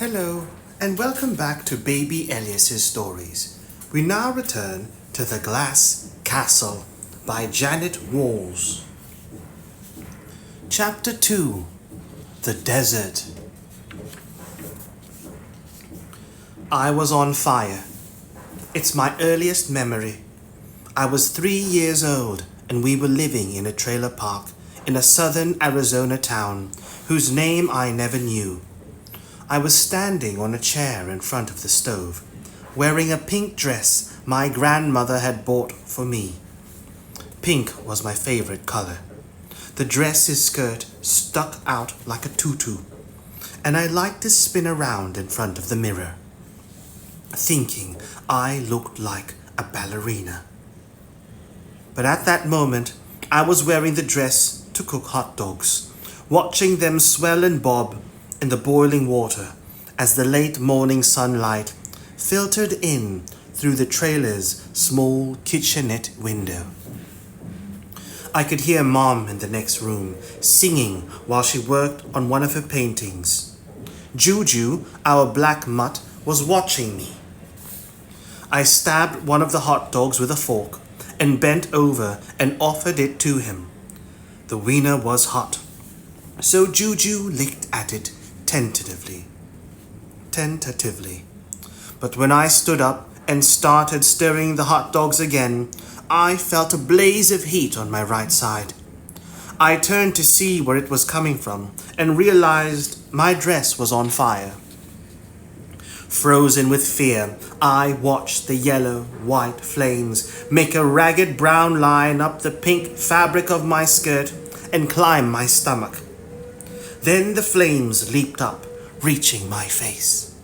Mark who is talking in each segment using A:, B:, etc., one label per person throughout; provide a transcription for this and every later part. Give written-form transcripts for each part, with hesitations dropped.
A: Hello, and welcome back to Baby Elias's stories. We now return to The Glass Castle by Jeannette Walls. Chapter 2: The Desert. I was on fire. It's my earliest memory. I was 3 years old, and we were living in a trailer park in a southern Arizona town whose name I never knew. I was standing on a chair in front of the stove, wearing a pink dress my grandmother had bought for me. Pink was my favorite color. The dress's skirt stuck out like a tutu, and I liked to spin around in front of the mirror, thinking I looked like a ballerina. But at that moment, I was wearing the dress to cook hot dogs, watching them swell and bob in the boiling water as the late morning sunlight filtered in through the trailer's small kitchenette window. I could hear Mom in the next room singing while she worked on one of her paintings. Juju, our black mutt, was watching me. I stabbed one of the hot dogs with a fork and bent over and offered it to him. The wiener was hot, so Juju licked at it tentatively. But when I stood up and started stirring the hot dogs again, I felt a blaze of heat on my right side. I turned to see where it was coming from and realized my dress was on fire. Frozen with fear, I watched the yellow-white flames make a ragged brown line up the pink fabric of my skirt and climb my stomach. Then the flames leaped up, reaching my face.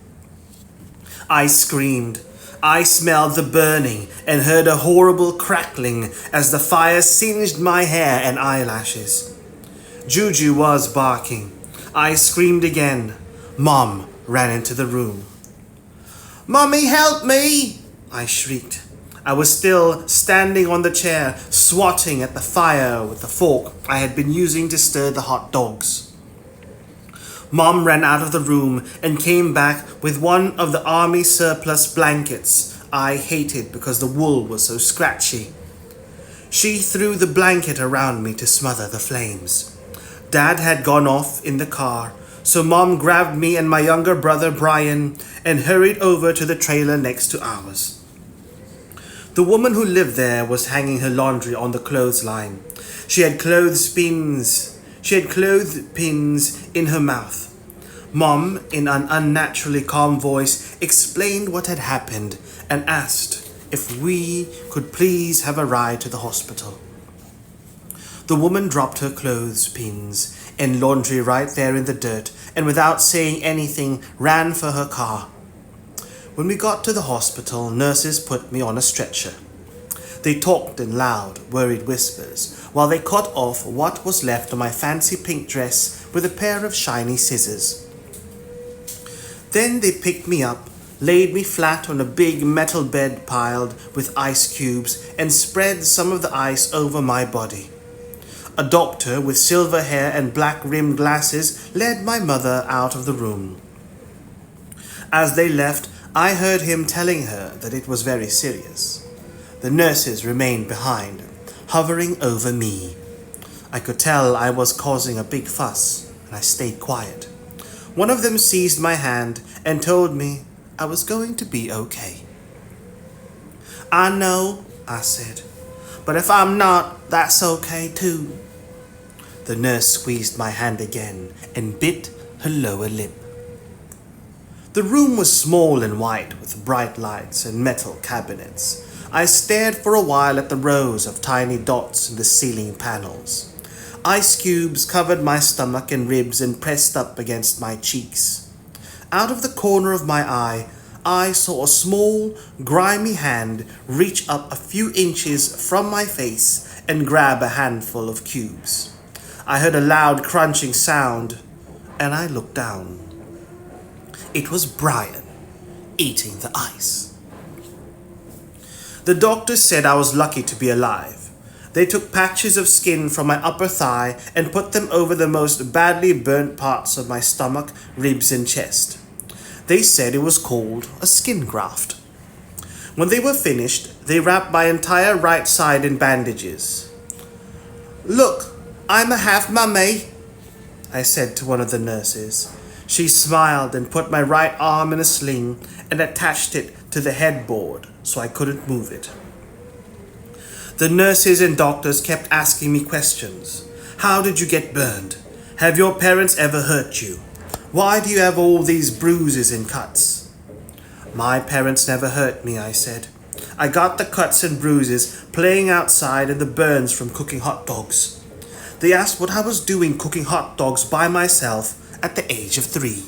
A: I screamed. I smelled the burning and heard a horrible crackling as the fire singed my hair and eyelashes. Juju was barking. I screamed again. Mom ran into the room. "Mommy, help me!" I shrieked. I was still standing on the chair, swatting at the fire with the fork I had been using to stir the hot dogs. Mom ran out of the room and came back with one of the army surplus blankets I hated because the wool was so scratchy. She threw the blanket around me to smother the flames. Dad had gone off in the car, so Mom grabbed me and my younger brother Brian and hurried over to the trailer next to ours. The woman who lived there was hanging her laundry on the clothesline. She had clothespins in her mouth. Mom, in an unnaturally calm voice, explained what had happened and asked if we could please have a ride to the hospital. The woman dropped her clothespins and laundry right there in the dirt and without saying anything ran for her car. When we got to the hospital, nurses put me on a stretcher. They talked in loud, worried whispers while they cut off what was left of my fancy pink dress with a pair of shiny scissors. Then they picked me up, laid me flat on a big metal bed piled with ice cubes, and spread some of the ice over my body. A doctor with silver hair and black-rimmed glasses led my mother out of the room. As they left, I heard him telling her that it was very serious. The nurses remained behind, hovering over me. I could tell I was causing a big fuss, and I stayed quiet. One of them seized my hand and told me I was going to be okay. "I know," I said, "but if I'm not, that's okay too." The nurse squeezed my hand again and bit her lower lip. The room was small and white with bright lights and metal cabinets. I stared for a while at the rows of tiny dots in the ceiling panels. Ice cubes covered my stomach and ribs and pressed up against my cheeks. Out of the corner of my eye, I saw a small, grimy hand reach up a few inches from my face and grab a handful of cubes. I heard a loud crunching sound, and I looked down. It was Brian, eating the ice. The doctor said I was lucky to be alive. They took patches of skin from my upper thigh and put them over the most badly burnt parts of my stomach, ribs, and chest. They said it was called a skin graft. When they were finished, they wrapped my entire right side in bandages. "Look, I'm a half mummy," I said to one of the nurses. She smiled and put my right arm in a sling and attached it to the headboard so I couldn't move it. The nurses and doctors kept asking me questions. How did you get burned? Have your parents ever hurt you? Why do you have all these bruises and cuts? My parents never hurt me, I said. I got the cuts and bruises playing outside and the burns from cooking hot dogs. They asked what I was doing cooking hot dogs by myself at the age of 3.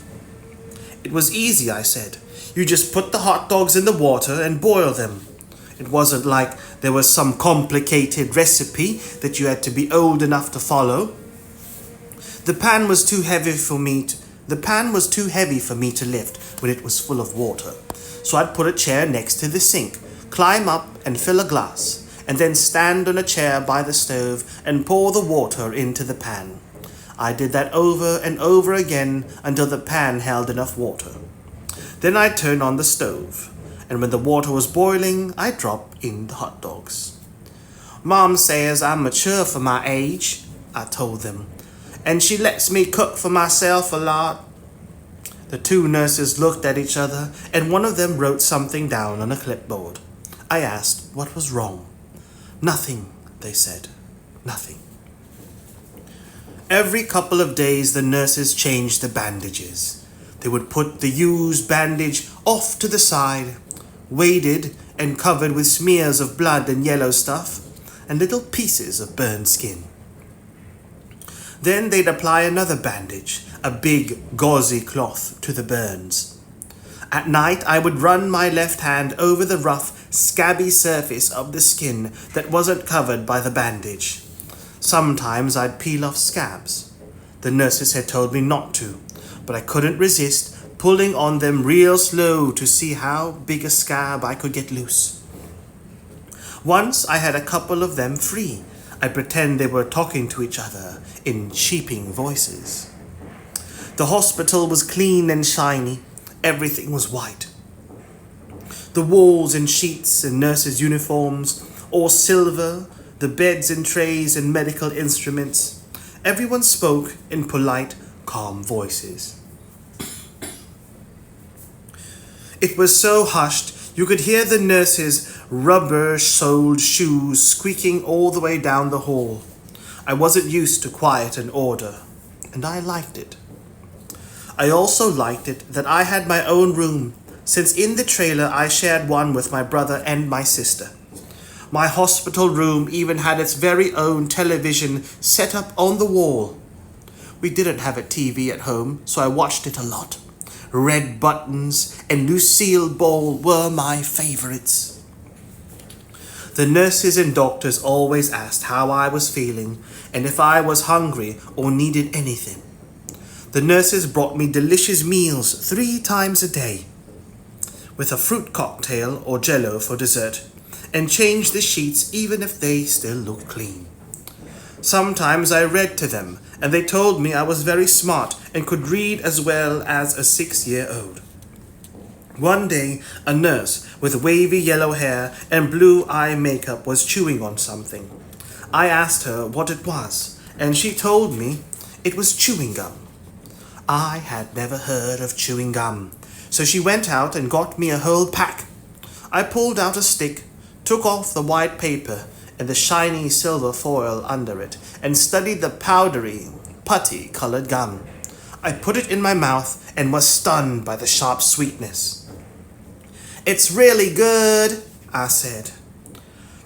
A: It was easy, I said. You just put the hot dogs in the water and boil them. It wasn't like there was some complicated recipe that you had to be old enough to follow. The pan was too heavy for me to lift when it was full of water. So I'd put a chair next to the sink, climb up and fill a glass, and then stand on a chair by the stove and pour the water into the pan. I did that over and over again until the pan held enough water. Then I'd turn on the stove, and when the water was boiling, I'd drop in the hot dogs. Mom says I'm mature for my age, I told them, and she lets me cook for myself a lot. The 2 nurses looked at each other, and one of them wrote something down on a clipboard. I asked what was wrong. Nothing, they said. Nothing. Every couple of days, the nurses changed the bandages. They would put the used bandage off to the side, weighted and covered with smears of blood and yellow stuff, and little pieces of burned skin. Then they'd apply another bandage, a big gauzy cloth, to the burns. At night, I would run my left hand over the rough, scabby surface of the skin that wasn't covered by the bandage. Sometimes I'd peel off scabs. The nurses had told me not to, but I couldn't resist pulling on them real slow to see how big a scab I could get loose. Once I had a couple of them free. I'd pretend they were talking to each other in cheeping voices. The hospital was clean and shiny. Everything was white. The walls and sheets and nurses' uniforms, all silver, the beds and trays and medical instruments. Everyone spoke in polite, calm voices. It was so hushed you could hear the nurses' rubber-soled shoes squeaking all the way down the hall. I wasn't used to quiet and order, and I liked it. I also liked it that I had my own room, since in the trailer I shared one with my brother and my sister. My hospital room even had its very own television set up on the wall. We didn't have a TV at home, so I watched it a lot. Red Buttons and Lucille Ball were my favorites. The nurses and doctors always asked how I was feeling and if I was hungry or needed anything. The nurses brought me delicious meals 3 times a day, with a fruit cocktail or jello for dessert, and changed the sheets even if they still looked clean. Sometimes I read to them, and they told me I was very smart and could read as well as a 6-year-old. One day, a nurse with wavy yellow hair and blue eye makeup was chewing on something. I asked her what it was, and she told me it was chewing gum. I had never heard of chewing gum, so she went out and got me a whole pack. I pulled out a stick, took off the white paper and the shiny silver foil under it, and studied the powdery, putty-colored gum. I put it in my mouth and was stunned by the sharp sweetness. "It's really good," I said.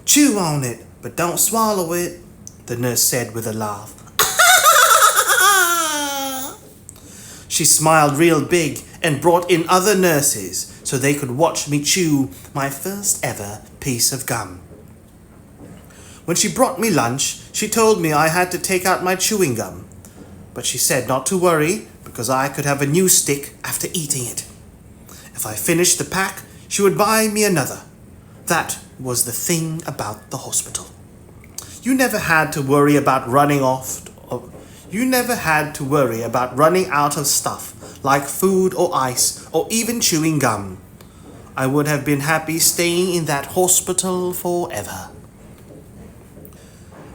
A: "Chew on it, but don't swallow it," the nurse said with a laugh. She smiled real big and brought in other nurses so they could watch me chew my first ever piece of gum. When she brought me lunch, she told me I had to take out my chewing gum, but she said not to worry because I could have a new stick after eating it. If I finished the pack, she would buy me another. That was the thing about the hospital. You never had to worry about running out of stuff like food or ice or even chewing gum. I would have been happy staying in that hospital forever.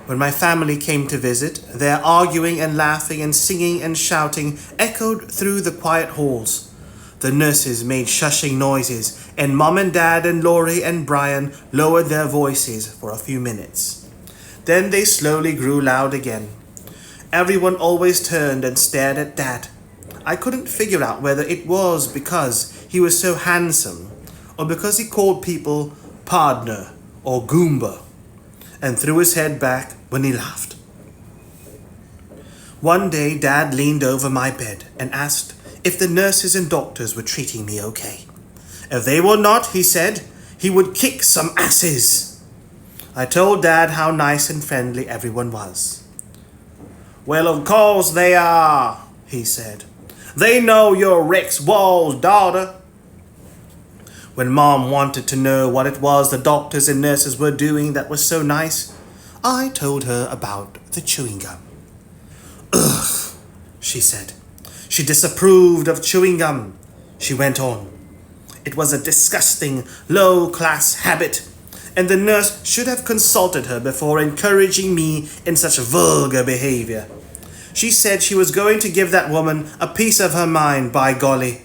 A: When my family came to visit, their arguing and laughing and singing and shouting echoed through the quiet halls. The nurses made shushing noises, and Mom and Dad and Laurie and Brian lowered their voices for a few minutes. Then they slowly grew loud again. Everyone always turned and stared at Dad. I couldn't figure out whether it was because he was so handsome or because he called people partner or goomba and threw his head back when he laughed. One day, Dad leaned over my bed and asked if the nurses and doctors were treating me okay. If they were not, he said, he would kick some asses. I told Dad how nice and friendly everyone was. Well, of course they are, he said. They know you're Rex Walls' daughter. When Mom wanted to know what it was the doctors and nurses were doing that was so nice, I told her about the chewing gum. Ugh, she said. She disapproved of chewing gum. She went on. It was a disgusting, low-class habit, and the nurse should have consulted her before encouraging me in such vulgar behavior. She said she was going to give that woman a piece of her mind, by golly.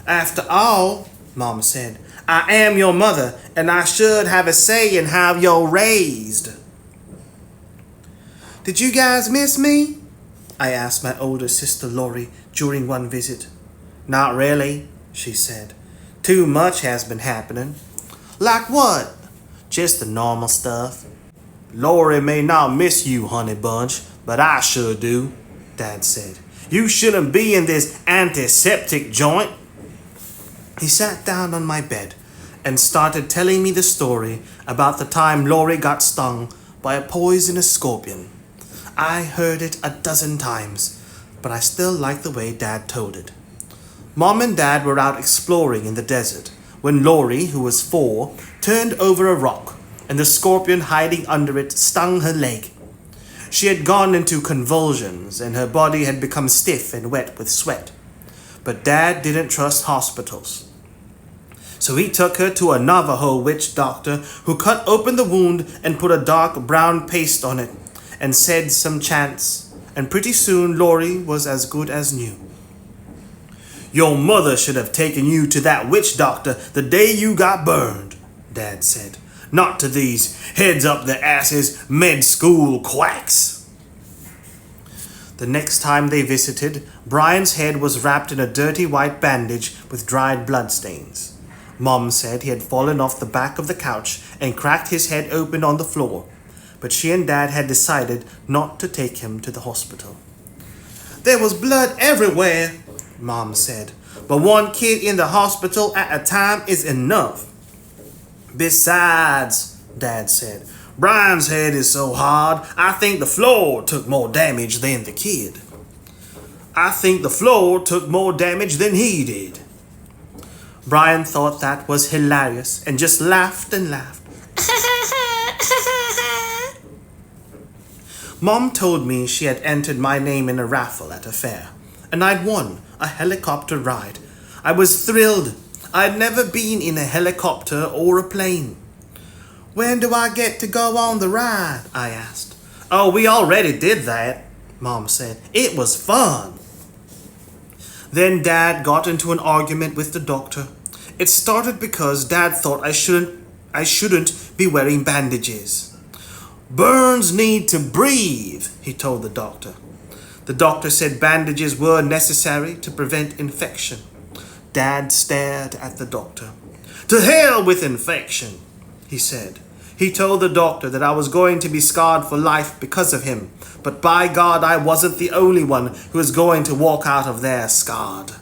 A: After all, Mom said, I am your mother, and I should have a say in how you're raised. Did you guys miss me? I asked my older sister Laurie during one visit. Not really, she said. Too much has been happening. Like what? Just the normal stuff. Laurie may not miss you, honey bunch, but I sure do, Dad said. You shouldn't be in this antiseptic joint. He sat down on my bed and started telling me the story about the time Laurie got stung by a poisonous scorpion. I heard it a dozen times, but I still liked the way Dad told it. Mom and Dad were out exploring in the desert when Laurie, who was 4, turned over a rock, and the scorpion hiding under it stung her leg. She had gone into convulsions, and her body had become stiff and wet with sweat. But Dad didn't trust hospitals. So he took her to a Navajo witch doctor who cut open the wound and put a dark brown paste on it and said some chants, and pretty soon Laurie was as good as new. Your mother should have taken you to that witch doctor the day you got burned, Dad said. Not to these heads-up-the-asses med-school quacks. The next time they visited, Brian's head was wrapped in a dirty white bandage with dried bloodstains. Mom said he had fallen off the back of the couch and cracked his head open on the floor, but she and Dad had decided not to take him to the hospital. There was blood everywhere, Mom said, but one kid in the hospital at a time is enough. Besides, Dad said, Brian's head is so hard, I think the floor took more damage than the kid. I think the floor took more damage than he did. Brian thought that was hilarious and just laughed and laughed. Mom told me she had entered my name in a raffle at a fair, and I'd won a helicopter ride. I was thrilled. I'd never been in a helicopter or a plane. When do I get to go on the ride? I asked. Oh, we already did that, Mom said. It was fun. Then Dad got into an argument with the doctor. It started because Dad thought I shouldn't be wearing bandages. Burns need to breathe, he told the doctor. The doctor said bandages were necessary to prevent infection. Dad stared at the doctor. To hell with infection, he said. He told the doctor that I was going to be scarred for life because of him, but by God, I wasn't the only one who was going to walk out of there scarred.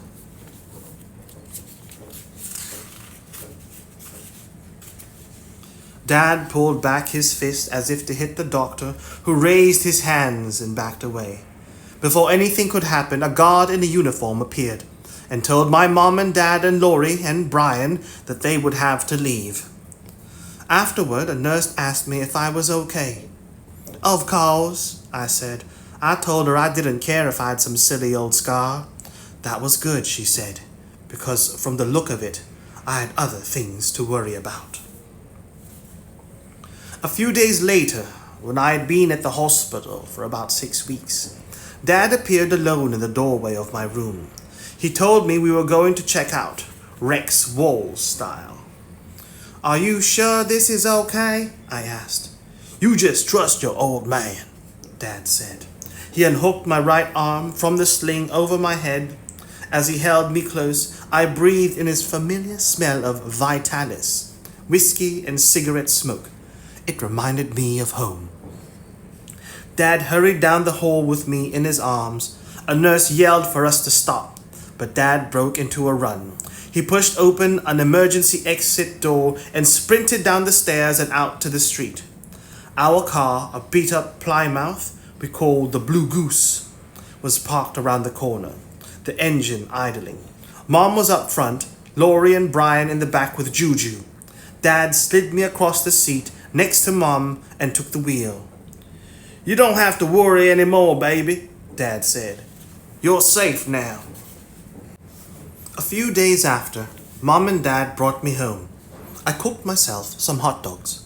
A: Dad pulled back his fist as if to hit the doctor, who raised his hands and backed away. Before anything could happen, a guard in a uniform appeared and told my mom and Dad and Laurie and Brian that they would have to leave. Afterward, a nurse asked me if I was okay. Of course, I said. I told her I didn't care if I had some silly old scar. That was good, she said, because from the look of it, I had other things to worry about. A few days later, when I had been at the hospital for about 6 weeks, Dad appeared alone in the doorway of my room. He told me we were going to check out, Jeannette Walls style. "Are you sure this is okay?" I asked. "You just trust your old man," Dad said. He unhooked my right arm from the sling over my head. As he held me close, I breathed in his familiar smell of Vitalis, whiskey and cigarette smoke. It reminded me of home. Dad hurried down the hall with me in his arms. A nurse yelled for us to stop, but Dad broke into a run. He pushed open an emergency exit door and sprinted down the stairs and out to the street. Our car, a beat-up Plymouth we called the Blue Goose, was parked around the corner, the engine idling. Mom was up front, Laurie and Brian in the back with Juju. Dad slid me across the seat next to Mom and took the wheel. "You don't have to worry anymore, baby," Dad said. "You're safe now." A few days after, Mom and Dad brought me home. I cooked myself some hot dogs.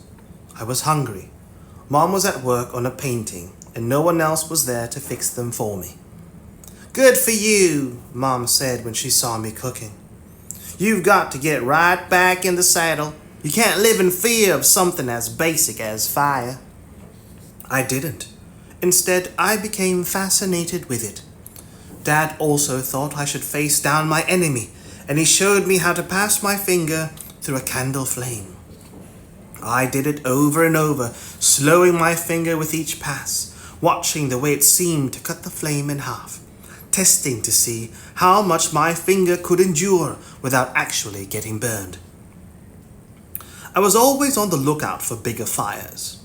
A: I was hungry. Mom was at work on a painting, and no one else was there to fix them for me. "Good for you," Mom said when she saw me cooking. "You've got to get right back in the saddle. You can't live in fear of something as basic as fire." I didn't. Instead, I became fascinated with it. Dad also thought I should face down my enemy, and he showed me how to pass my finger through a candle flame. I did it over and over, slowing my finger with each pass, watching the way it seemed to cut the flame in half, testing to see how much my finger could endure without actually getting burned. I was always on the lookout for bigger fires.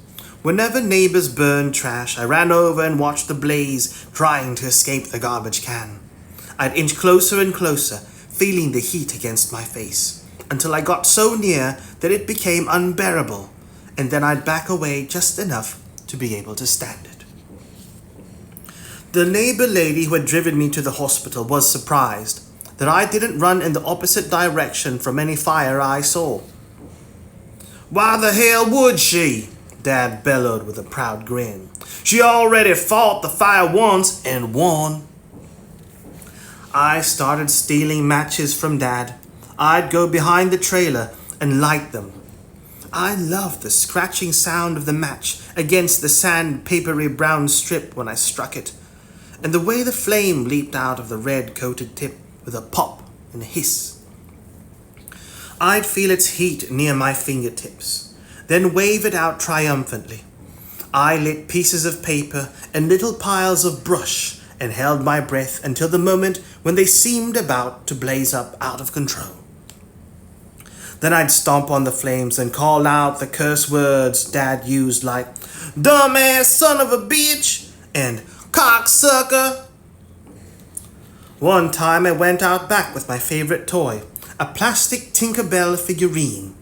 A: Whenever neighbors burned trash, I ran over and watched the blaze, trying to escape the garbage can. I'd inch closer and closer, feeling the heat against my face, until I got so near that it became unbearable, and then I'd back away just enough to be able to stand it. The neighbor lady who had driven me to the hospital was surprised that I didn't run in the opposite direction from any fire I saw. "Why the hell would she?" Dad bellowed with a proud grin. "She already fought the fire once and won." I started stealing matches from Dad. I'd go behind the trailer and light them. I loved the scratching sound of the match against the sandpapery brown strip when I struck it, and the way the flame leaped out of the red-coated tip with a pop and a hiss. I'd feel its heat near my fingertips, then wave it out triumphantly. I lit pieces of paper and little piles of brush and held my breath until the moment when they seemed about to blaze up out of control. Then I'd stomp on the flames and call out the curse words Dad used, like "dumbass son of a bitch" and "cocksucker." One time I went out back with my favorite toy, a plastic Tinkerbell figurine.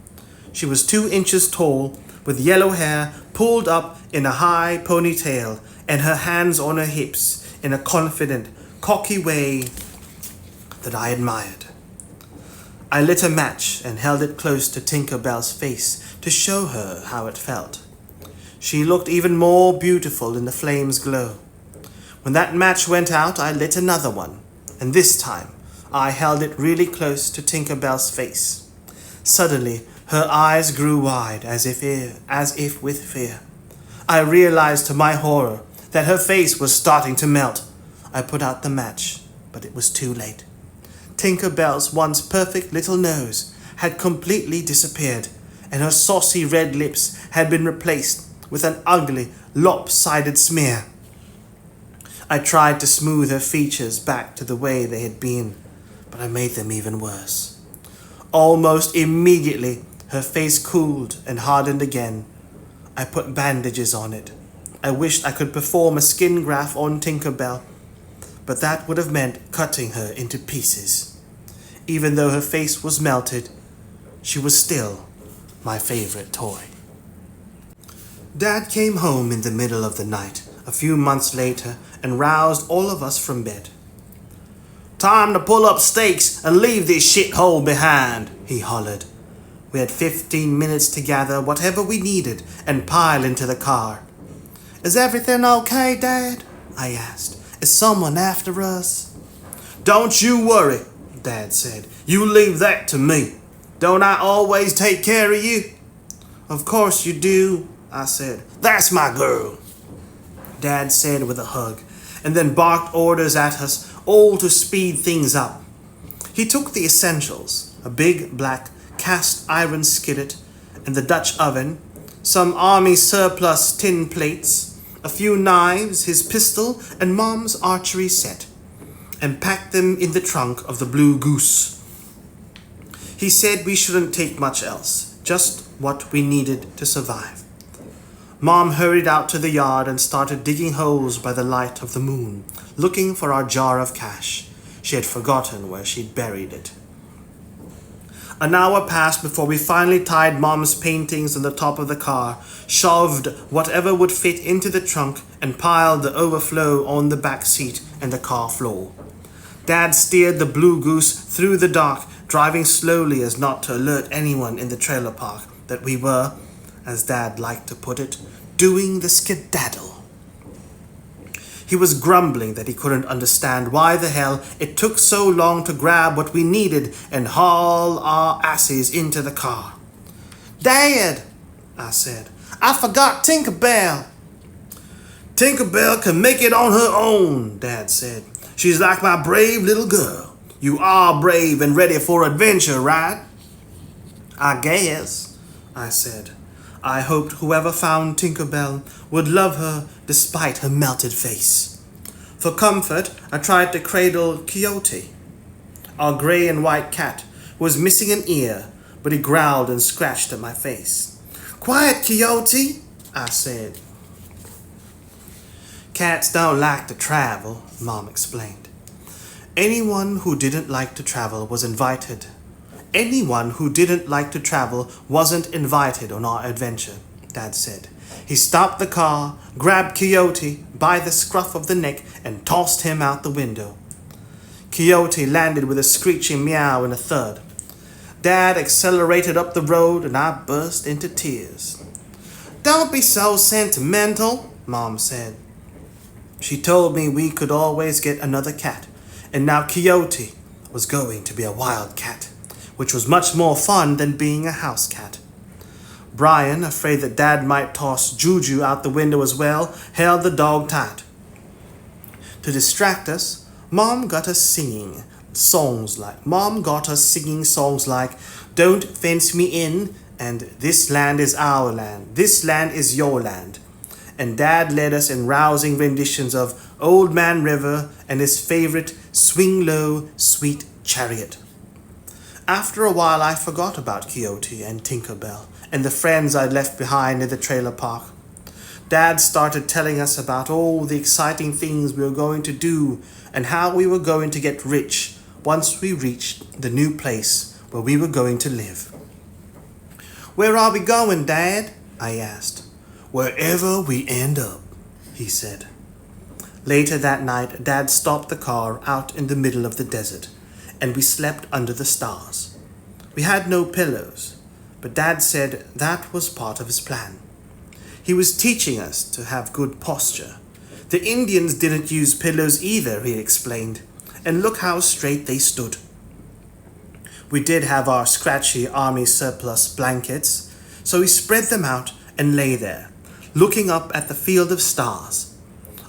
A: She was 2 inches tall, with yellow hair pulled up in a high ponytail and her hands on her hips in a confident, cocky way that I admired. I lit a match and held it close to Tinkerbell's face to show her how it felt. She looked even more beautiful in the flame's glow. When that match went out, I lit another one, and this time I held it really close to Tinkerbell's face. Suddenly, her eyes grew wide as if with fear. I realized to my horror that her face was starting to melt. I put out the match, but it was too late. Tinkerbell's once perfect little nose had completely disappeared, and her saucy red lips had been replaced with an ugly, lopsided smear. I tried to smooth her features back to the way they had been, but I made them even worse. Almost immediately, her face cooled and hardened again. I put bandages on it. I wished I could perform a skin graft on Tinkerbell, but that would have meant cutting her into pieces. Even though her face was melted, she was still my favorite toy. Dad came home in the middle of the night, a few months later, and roused all of us from bed. Time to pull up stakes and leave this shithole behind, he hollered. We had 15 minutes to gather whatever we needed and pile into the car. Is everything okay, Dad? I asked. Is someone after us? Don't you worry, Dad said. You leave that to me. Don't I always take care of you? Of course you do, I said. That's my girl, Dad said with a hug, and then barked orders at us all to speed things up. He took the essentials, a big black cast iron skillet and the Dutch oven, some army surplus tin plates, a few knives, his pistol, and Mom's archery set, and packed them in the trunk of the Blue Goose. He said we shouldn't take much else, just what we needed to survive. Mom hurried out to the yard and started digging holes by the light of the moon, looking for our jar of cash. She had forgotten where she'd buried it. An hour passed before we finally tied Mom's paintings on the top of the car, shoved whatever would fit into the trunk, and piled the overflow on the back seat and the car floor. Dad steered the Blue Goose through the dark, driving slowly as not to alert anyone in the trailer park that we were, as Dad liked to put it, doing the skedaddle. He was grumbling that he couldn't understand why the hell it took so long to grab what we needed and haul our asses into the car. Dad, I said, I forgot Tinkerbell. Tinkerbell can make it on her own, Dad said. She's like my brave little girl. You are brave and ready for adventure, right? I guess, I said. I hoped whoever found Tinkerbell would love her despite her melted face. For comfort, I tried to cradle Quixote, our grey and white cat, who was missing an ear, but he growled and scratched at my face. Quiet, Quixote, I said. Cats don't like to travel, Mom explained. Anyone who didn't like to travel was invited. Anyone who didn't like to travel wasn't invited on our adventure, Dad said. He stopped the car, grabbed Quixote by the scruff of the neck, and tossed him out the window. Quixote landed with a screeching meow and a thud. Dad accelerated up the road, and I burst into tears. Don't be so sentimental, Mom said. She told me we could always get another cat, and now Quixote was going to be a wild cat, which was much more fun than being a house cat. Brian, afraid that Dad might toss Juju out the window as well, held the dog tight. To distract us, Mom got us singing songs like Don't Fence Me In and This Land Is Our Land, This Land Is Your Land. And Dad led us in rousing renditions of Old Man River and his favorite Swing Low, Sweet Chariot. After a while, I forgot about Quixote and Tinkerbell and the friends I'd left behind in the trailer park. Dad started telling us about all the exciting things we were going to do and how we were going to get rich once we reached the new place where we were going to live. Where are we going, Dad? I asked. Wherever we end up, he said. Later that night, Dad stopped the car out in the middle of the desert, and we slept under the stars. We had no pillows, but Dad said that was part of his plan. He was teaching us to have good posture. The Indians didn't use pillows either, he explained, and look how straight they stood. We did have our scratchy army surplus blankets, so we spread them out and lay there, looking up at the field of stars.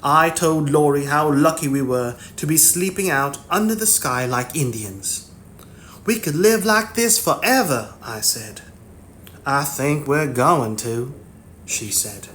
A: I told Laurie how lucky we were to be sleeping out under the sky like Indians. We could live like this forever, I said. I think we're going to, she said.